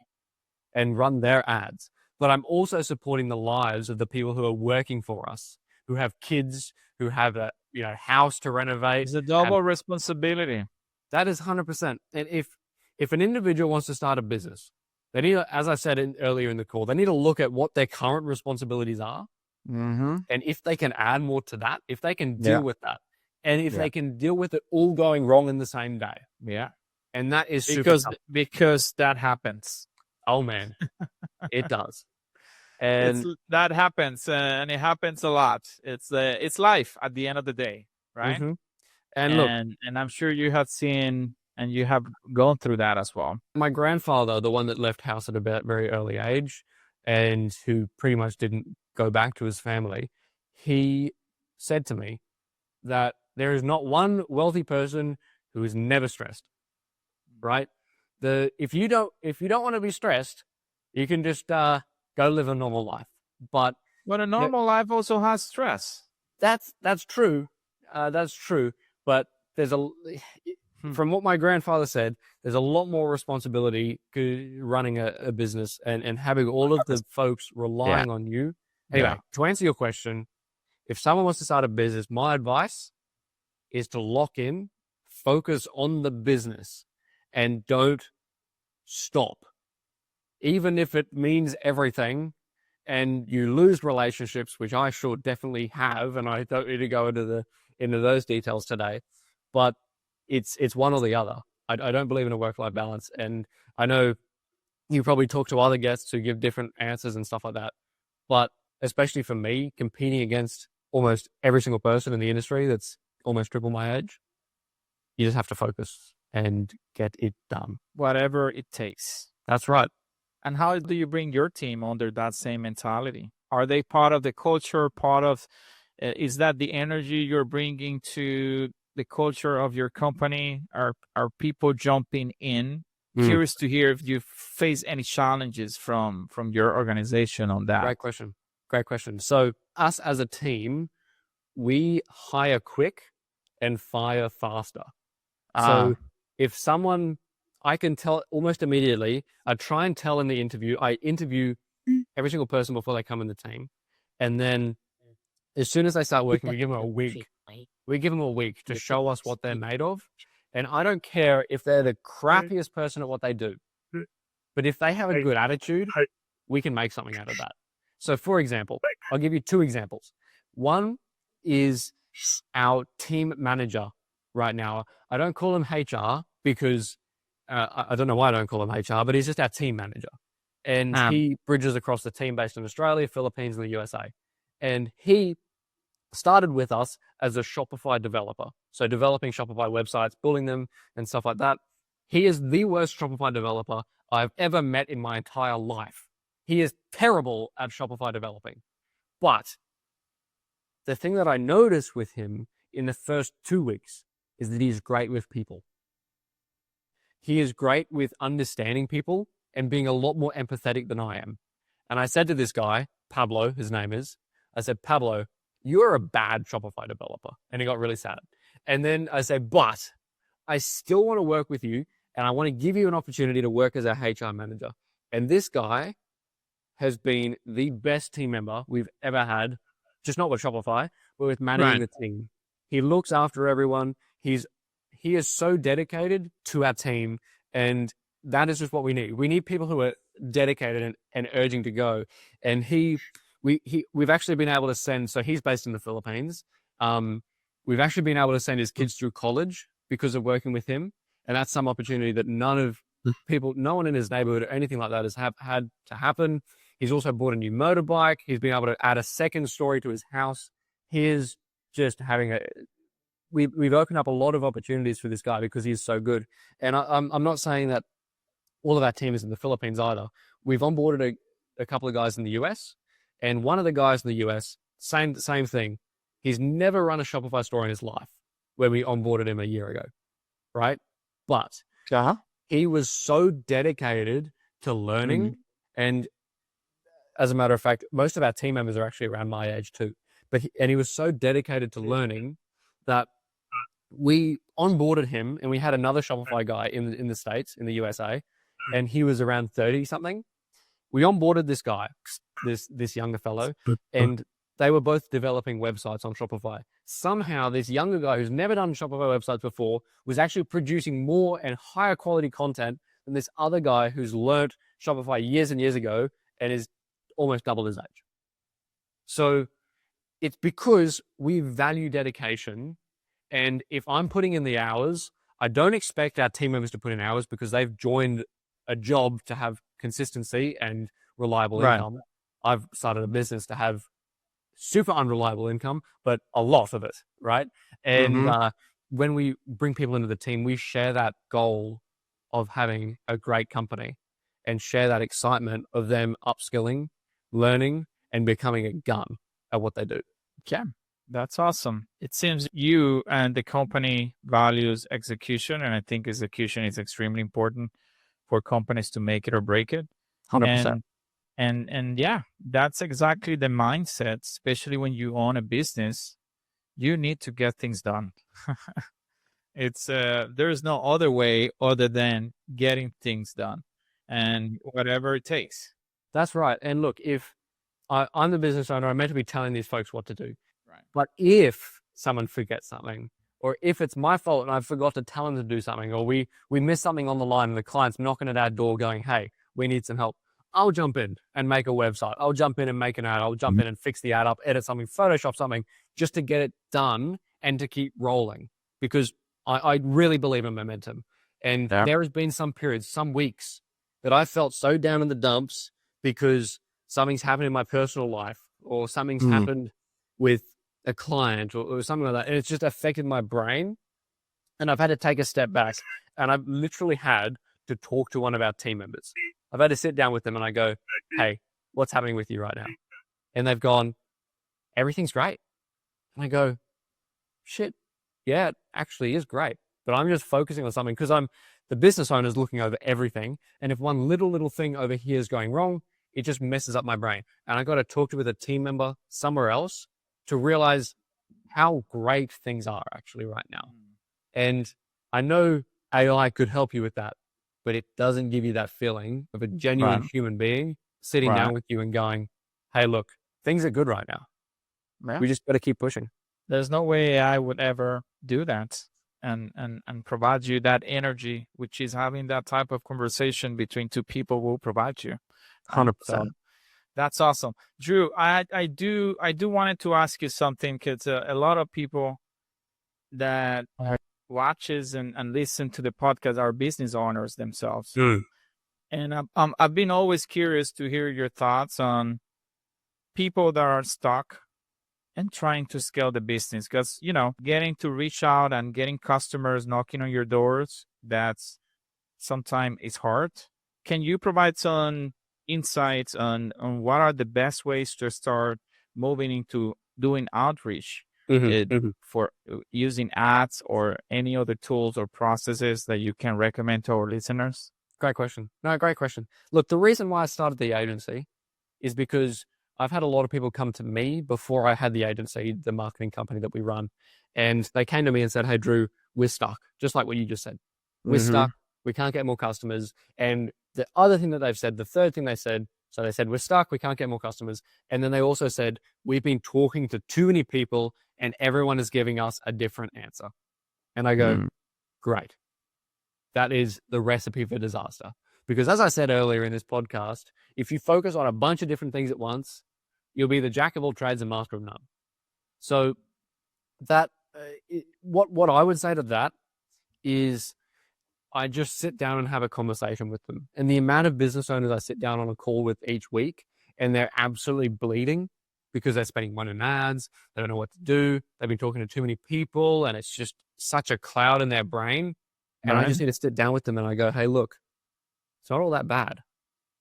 and run their ads, but I'm also supporting the lives of the people who are working for us, who have kids, who have a house to renovate. It's a double responsibility. That is 100%. And if an individual wants to start a business, they need, as I said earlier in the call, they need to look at what their current responsibilities are. And if they can add more to that, if they can deal with that, and if they can deal with it all going wrong in the same day. Yeah. And that is because that happens. Oh man, it does. And that happens, and it happens a lot. It's life at the end of the day, right? And look, and I'm sure you have seen and you have gone through that as well. My grandfather, the one that left house at a very early age and who pretty much didn't go back to his family, he said to me that there is not one wealthy person who is never stressed, right? If you don't want to be stressed, you can just go live a normal life. But a normal life also has stress. That's true. That's true. But there's from what my grandfather said, there's a lot more responsibility running a business and having all of the folks relying on you. Anyway, to answer your question, if someone wants to start a business, my advice is to lock in, focus on the business, and don't stop. Even if it means everything and you lose relationships, which I sure definitely have, and I don't need to go into those details today, but it's one or the other. I don't believe in a work-life balance. And I know you probably talk to other guests who give different answers and stuff like that. But especially for me, competing against almost every single person in the industry that's almost triple my age, you just have to focus and get it done. Whatever it takes. That's right. And how do you bring your team under that same mentality? Are they part of the culture, is that the energy you're bringing to the culture of your company? Are people jumping in? Curious to hear if you face any challenges from your organization on that. Great question. So us as a team, we hire quick and fire faster. So if someone, I can tell almost immediately, I try and tell in the interview, I interview every single person before they come in the team. And then as soon as they start working, we give them a week. We give them a week to show us what they're made of. And I don't care if they're the crappiest person at what they do. But if they have a good attitude, we can make something out of that. So for example, I'll give you 2 examples. One is our team manager right now. I don't call him HR because I don't know why I don't call him HR, but he's just our team manager. And he bridges across the team based in Australia, Philippines, and the USA. And he started with us as a Shopify developer. So developing Shopify websites, building them and stuff like that. He is the worst Shopify developer I've ever met in my entire life. He is terrible at Shopify developing. But the thing that I noticed with him in the first 2 weeks is that he's great with people. He is great with understanding people and being a lot more empathetic than I am. And I said to this guy, Pablo, his name is, I said, Pablo, you're a bad Shopify developer. And he got really sad. And then I said, but I still want to work with you and I want to give you an opportunity to work as our HR manager. And this guy has been the best team member we've ever had, just not with Shopify, but with managing the team. He looks after everyone. He is so dedicated to our team. And that is just what we need. We need people who are dedicated and urging to go. And we've actually been able to send, so he's based in the Philippines. We've actually been able to send his kids through college because of working with him. And that's some opportunity that no one in his neighborhood or anything like that has had to happen. He's also bought a new motorbike. He's been able to add a second story to his house. He is just we've opened up a lot of opportunities for this guy because he's so good. And I'm not saying that all of our team is in the Philippines either. We've onboarded a couple of guys in the US, and one of the guys in the US, same thing. He's never run a Shopify store in his life when we onboarded him a year ago, right? But he was so dedicated to learning. And as a matter of fact, most of our team members are actually around my age too. And he was so dedicated to learning that we onboarded him, and we had another Shopify guy in the States, in the USA, and he was around 30 something. We onboarded this guy, this younger fellow, and they were both developing websites on Shopify. Somehow this younger guy who's never done Shopify websites before was actually producing more and higher quality content than this other guy who's learned Shopify years and years ago and is almost double his age. So it's because we value dedication. And if I'm putting in the hours, I don't expect our team members to put in hours because they've joined a job to have consistency and reliable income. I've started a business to have super unreliable income, but a lot of it, right? And when we bring people into the team, we share that goal of having a great company and share that excitement of them upskilling, learning, and becoming a gun at what they do. Yeah, that's awesome. It seems you and the company values execution, and I think execution is extremely important for companies to make it or break it. 100%. And yeah, that's exactly the mindset, especially when you own a business. You need to get things done. It's there's no other way other than getting things done, and whatever it takes. That's right. And look, if I'm the business owner, I'm meant to be telling these folks what to do. Right. But if someone forgets something, or if it's my fault and I forgot to tell them to do something, or we miss something on the line and the client's knocking at our door going, hey, we need some help, I'll jump in and make a website. I'll jump in and make an ad. I'll jump in and fix the ad up, edit something, Photoshop something, just to get it done and to keep rolling. Because I really believe in momentum. And there has been some periods, some weeks that I felt so down in the dumps because something's happened in my personal life, or something's happened with a client or something like that. And it's just affected my brain. And I've had to take a step back, and I've literally had to talk to one of our team members. I've had to sit down with them and I go, hey, what's happening with you right now? And they've gone, everything's great. And I go, shit, yeah, it actually is great. But I'm just focusing on something because I'm the business owner is looking over everything. And if one little thing over here is going wrong, it just messes up my brain. And I got to talk with a team member somewhere else to realize how great things are actually right now. And I know AI could help you with that, but it doesn't give you that feeling of a genuine human being sitting down with you and going, hey, look, things are good right now. Yeah. We just got to keep pushing. There's no way I would ever do that and provide you that energy, which is having that type of conversation between two people will provide you. 100%. So that's awesome. Drew, I do wanted to ask you something, because a lot of people that watches and listen to the podcast are business owners themselves. And I've been always curious to hear your thoughts on people that are stuck and trying to scale the business, because, getting to reach out and getting customers knocking on your doors, that's sometimes is hard. Can you provide some insights on what are the best ways to start moving into doing outreach for using ads or any other tools or processes that you can recommend to our listeners? Great question. No, great question. Look, the reason why I started the agency is because I've had a lot of people come to me before I had the agency, the marketing company that we run. And they came to me and said, hey, Drew, we're stuck. Just like what you just said. We're stuck. We can't get more customers. And the other thing that they've said, the third thing they said, so they said, we're stuck. We can't get more customers. And then they also said, we've been talking to too many people and everyone is giving us a different answer. And I go, great. that is the recipe for disaster. Because as I said earlier in this podcast, if you focus on a bunch of different things at once, you'll be the jack of all trades and master of none. So that what I would say to that is I just sit down and have a conversation with them. And the amount of business owners I sit down on a call with each week, and they're absolutely bleeding because they're spending money on ads, they don't know what to do, they've been talking to too many people, and it's just such a cloud in their brain. And I just need to sit down with them and I go, hey, look, it's not all that bad.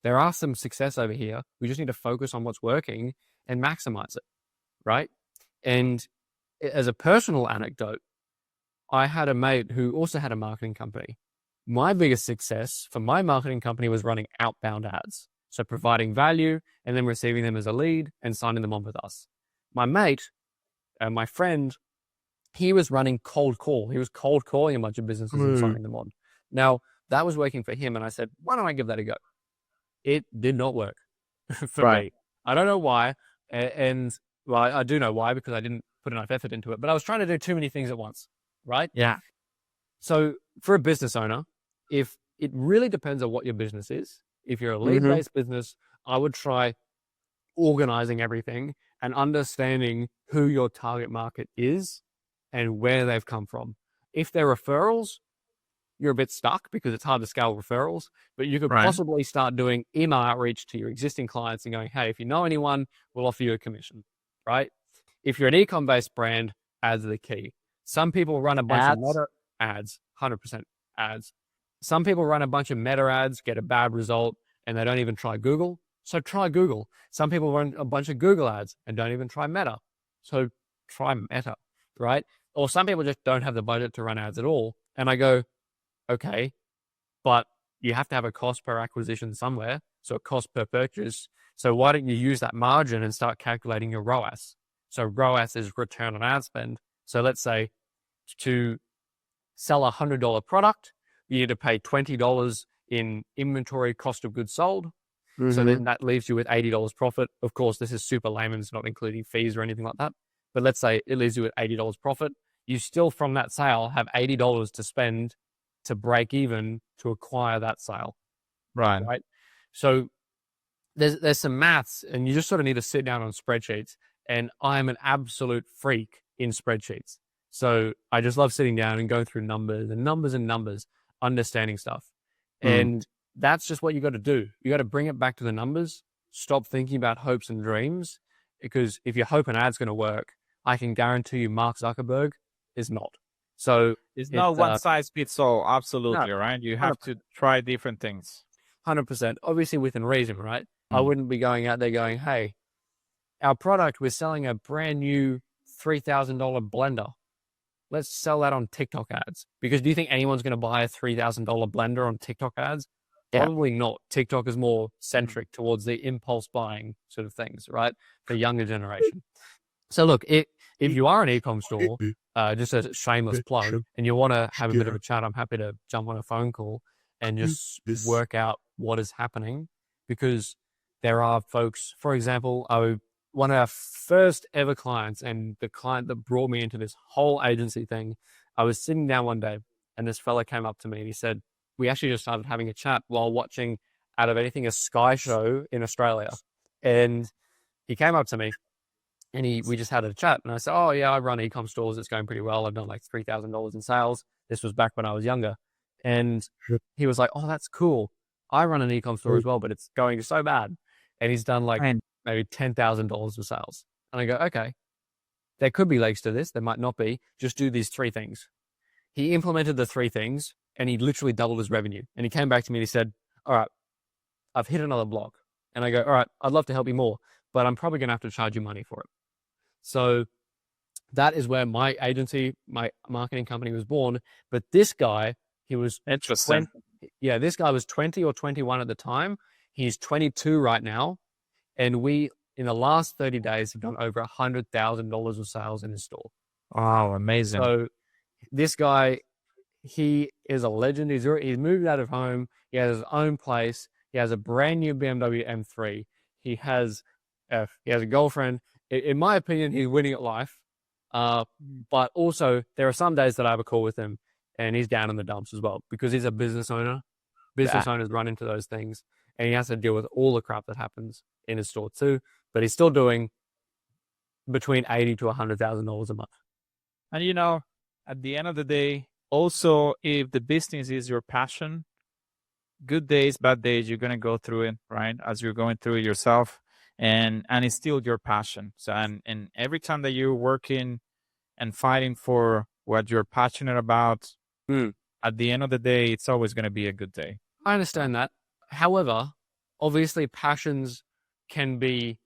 There are some success over here. We just need to focus on what's working and maximize it, right? And as a personal anecdote, I had a mate who also had a marketing company. My biggest success for my marketing company was running outbound ads. So providing value and then receiving them as a lead and signing them on with us. My mate, my friend, he was running cold call. He was cold calling a bunch of businesses and signing them on. Now, that was working for him. And I said, why don't I give that a go? It did not work for me. I don't know why. And well, I do know why, because I didn't put enough effort into it. But I was trying to do too many things at once, right? Yeah. So for a business owner, if it really depends on what your business is, if you're a lead-based business, I would try organizing everything and understanding who your target market is and where they've come from. If they're referrals, you're a bit stuck because it's hard to scale referrals, but you could possibly start doing email outreach to your existing clients and going, hey, if you know anyone, we'll offer you a commission, right? If you're an e-com based brand, ads are the key. Some people run a bunch of meta ads, 100% ads. Some people run a bunch of meta ads, get a bad result, and they don't even try Google. So try Google. Some people run a bunch of Google ads and don't even try Meta. So try Meta, right? Or some people just don't have the budget to run ads at all. And I go, okay, but you have to have a cost per acquisition somewhere. So a cost per purchase. So why don't you use that margin and start calculating your ROAS? So ROAS is return on ad spend. So let's say to sell a $100 product, you need to pay $20 in inventory cost of goods sold. So then that leaves you with $80 profit. Of course, this is super layman's, not including fees or anything like that. But let's say it leaves you with $80 profit. You still, from that sale, have $80 to spend to break even to acquire that sale. Right. So there's some maths, and you just sort of need to sit down on spreadsheets. And I'm an absolute freak in spreadsheets. So I just love sitting down and going through numbers and numbers, understanding stuff. And that's just what you got to do. You got to bring it back to the numbers. Stop thinking about hopes and dreams, because if you hope an ad's going to work, I can guarantee you Mark Zuckerberg is not. So it's not one size fits all. Absolutely, right? You have to try different things. 100%. Obviously within reason, right? I wouldn't be going out there going, hey, our product, we're selling a brand new $3,000 blender. Let's sell that on TikTok ads. Because do you think anyone's going to buy a $3,000 blender on TikTok ads? Probably not. TikTok is more centric towards the impulse buying sort of things, right? The younger generation. So look, if you are an e-com store, just a shameless plug, and you want to have a bit of a chat, I'm happy to jump on a phone call and just work out what is happening. Because there are folks, for example, one of our first ever clients, and the client that brought me into this whole agency thing, I was sitting down one day and this fella came up to me and he said, we actually just started having a chat while watching, out of anything, a Sky show in Australia. And he came up to me and we just had a chat. And I said, oh yeah, I run e-com stores. It's going pretty well. I've done like $3,000 in sales. This was back when I was younger. And he was like, oh, that's cool. I run an e-com store as well, but it's going so bad. And he's done like maybe $10,000 of sales. And I go, okay, there could be legs to this. There might not be. Just do these 3 things. He implemented the 3 things and he literally doubled his revenue. And he came back to me and he said, all right, I've hit another block. And I go, all right, I'd love to help you more, but I'm probably going to have to charge you money for it. So that is where my agency, my marketing company was born. But this guy, he was interesting. This guy was 20 or 21 at the time. He's 22 right now. And we, in the last 30 days, have done over $100,000 of sales in his store. Wow, amazing. So this guy, he is a legend. He's moved out of home. He has his own place. He has a brand new BMW M3. He has a girlfriend. In my opinion, he's winning at life. But also, there are some days that I have a call with him and he's down in the dumps as well because he's a business owner. Business owners run into those things, and he has to deal with all the crap that happens in his store too. But he's still doing between $80,000 to $100,000 a month. And you know, at the end of the day, also, if the business is your passion, good days, bad days, you're gonna go through it, right? As you're going through it yourself, and it's still your passion. So, and every time that you're working and fighting for what you're passionate about, at the end of the day, it's always gonna be a good day. I understand that. However, obviously, passions can be,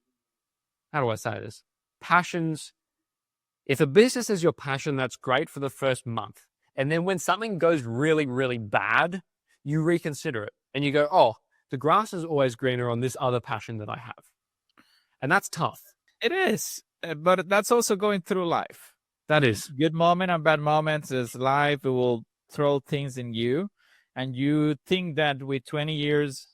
how do I say this? Passions, if a business is your passion, that's great for the first month. And then when something goes really, really bad, you reconsider it and you go, oh, the grass is always greener on this other passion that I have. And that's tough. It is, but that's also going through life. That is. Good moment and bad moments is life. It will throw things in you. And you think that with 20 years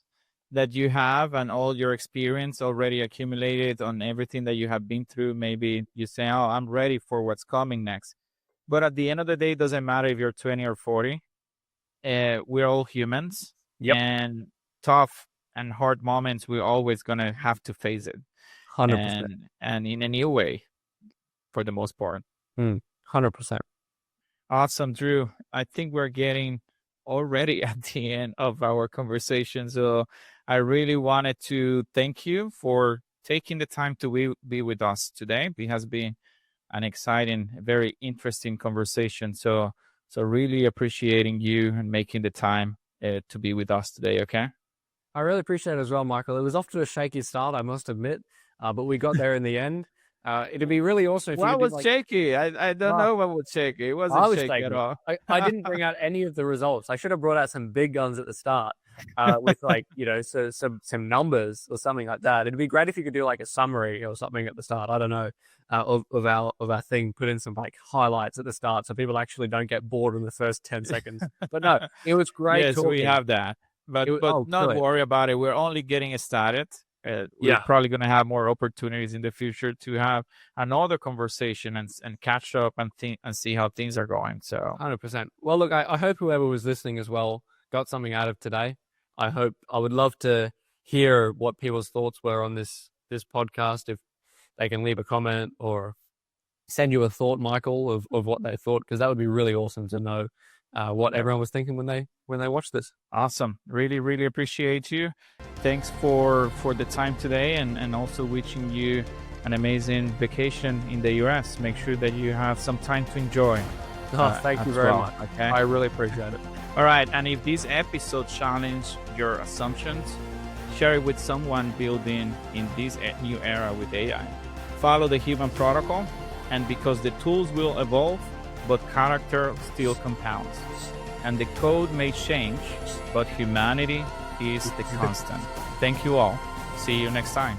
that you have and all your experience already accumulated on everything that you have been through, maybe you say, oh, I'm ready for what's coming next. But at the end of the day, it doesn't matter if you're 20 or 40. We're all humans. Yep. And tough and hard moments, we're always going to have to face it. 100%. And in a new way, for the most part. 100%. Awesome, Drew. I think we're getting already at the end of our conversation. So I really wanted to thank you for taking the time to be with us today. It has been an exciting, very interesting conversation. So really appreciating you and making the time to be with us today. Okay. I really appreciate it as well, Michael. It was off to a shaky start, I must admit, but we got there in the end. It'd be really awesome if what was shaky? I don't know what was shaky. It wasn't shaky at all. I didn't bring out any of the results. I should have brought out some big guns at the start with some numbers or something like that. It'd be great if you could do like a summary or something at the start. I don't know of our thing. Put in some like highlights at the start so people actually don't get bored in the first 10 seconds. But no, it was great. Yes, we have that. But not worry about it. We're only getting started. We're probably going to have more opportunities in the future to have another conversation and catch up and see how things are going. So 100%. Well, look, I hope whoever was listening as well got something out of today. I would love to hear what people's thoughts were on this podcast. If they can leave a comment or send you a thought, Michael, of what they thought, because that would be really awesome to know what everyone was thinking when they watched this. Awesome. Really, really appreciate you. Thanks for the time today and also wishing you an amazing vacation in the US. Make sure that you have some time to enjoy. Thank you very much. Okay. I really appreciate it. All right. And if this episode challenged your assumptions, share it with someone building in this new era with AI. Follow the human protocol, and because the tools will evolve, but character still compounds. And the code may change, but humanity is the constant. Thank you all. See you next time.